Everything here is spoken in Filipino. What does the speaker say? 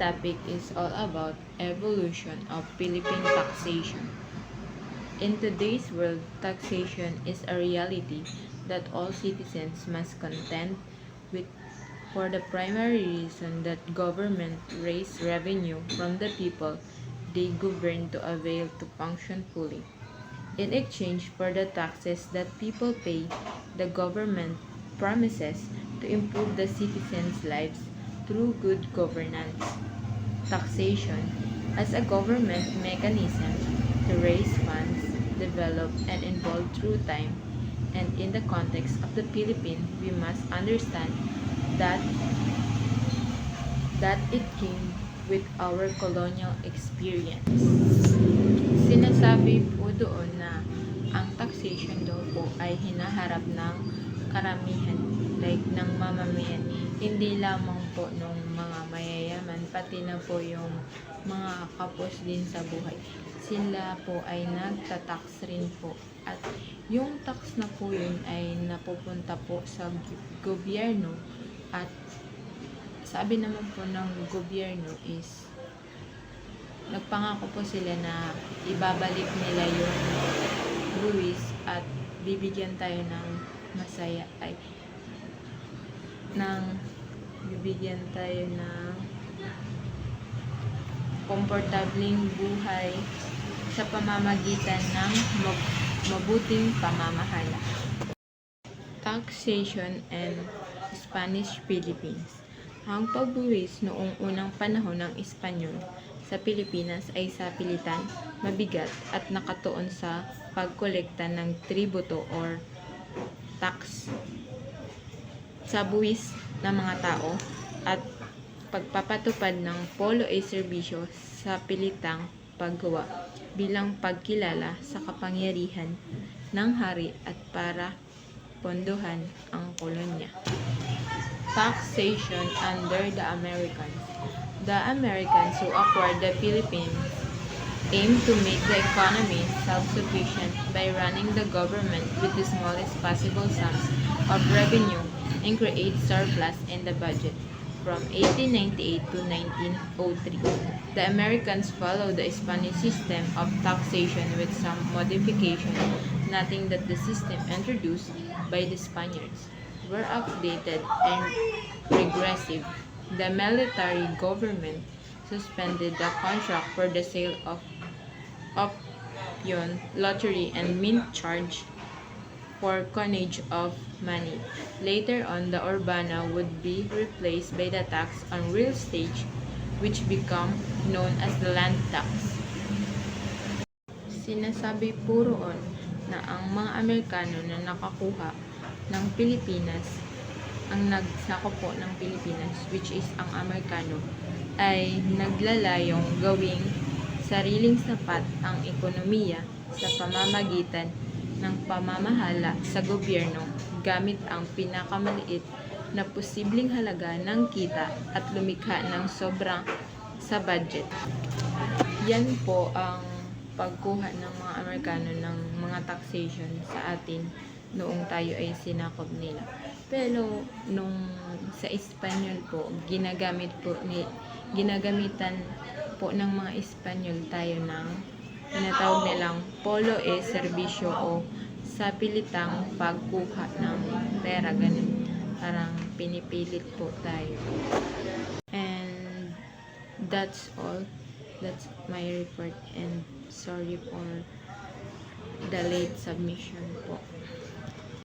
topic is all about evolution of Philippine taxation. In today's world, taxation is a reality that all citizens must contend with for the primary reason that government raise revenue from the people they govern to avail to function fully. In exchange for the taxes that people pay, the government promises to improve the citizens' lives through good governance. Taxation as a government mechanism to raise funds, develop and evolve through time. And in the context of the Philippines, we must understand that it came with our colonial experience. Sinasabi po doon na ang taxation daw po ay hinaharap ng karamihan, like ng mamamayan, hindi lamang po ng mga mayayaman, pati na po yung mga kapos din sa buhay. Sila po ay nagtatax rin po. At yung tax na po yun ay napupunta po sa gobyerno, at sabi naman po ng gobyerno is nagpangako po sila na ibabalik nila yung buwis at bibigyan tayo ng masaya bibigyan tayo ng komportabling buhay sa pamamagitan ng mabuting pamamahala. Taxation and Spanish Philippines. Ang pagbuwis noong unang panahon ng Espanyol sa Pilipinas ay sapilitan, mabigat at nakatuon sa pagkolekta ng tributo or tax sa buwis ng mga tao at pagpapatupad ng polo ay serbisyo sa pilitang paggawa bilang pagkilala sa kapangyarihan ng hari at para pondohan ang kolonya. Taxation under the Americans. The Americans who acquired the Philippines aimed to make the economy self-sufficient by running the government with the smallest possible sums of revenue and create surplus in the budget. From 1898 to 1903, the Americans followed the Spanish system of taxation with some modification, noting that the system introduced by the Spaniards were outdated and regressive. The military government suspended the contract for the sale of opium, lottery, and mint charge for coinage of money. Later on, the urbana would be replaced by the tax on real estate, which became known as the land tax. Sinasabi po roon na ang mga Amerikano na nakakuha ng Pilipinas, ang nagsako po ng Pilipinas, which is ang Amerikano, ay naglalayong gawing sariling sapat ang ekonomiya sa pamamagitan ng pamamahala sa gobyerno gamit ang pinakamaliit na posibleng halaga ng kita at lumikha ng sobrang sa budget. Yan po ang pagkuha ng mga Amerikano ng mga taxation sa atin noong tayo ay sinakop nila. Pero nung sa Espanyol po, ginagamitan po ng mga Espanyol tayo ng tinatawag nilang polo serbisyo o sa pilitang pagkuha ng pera, ganun. Parang pinipilit po tayo. And that's all. That's my report, and sorry for the late submission po.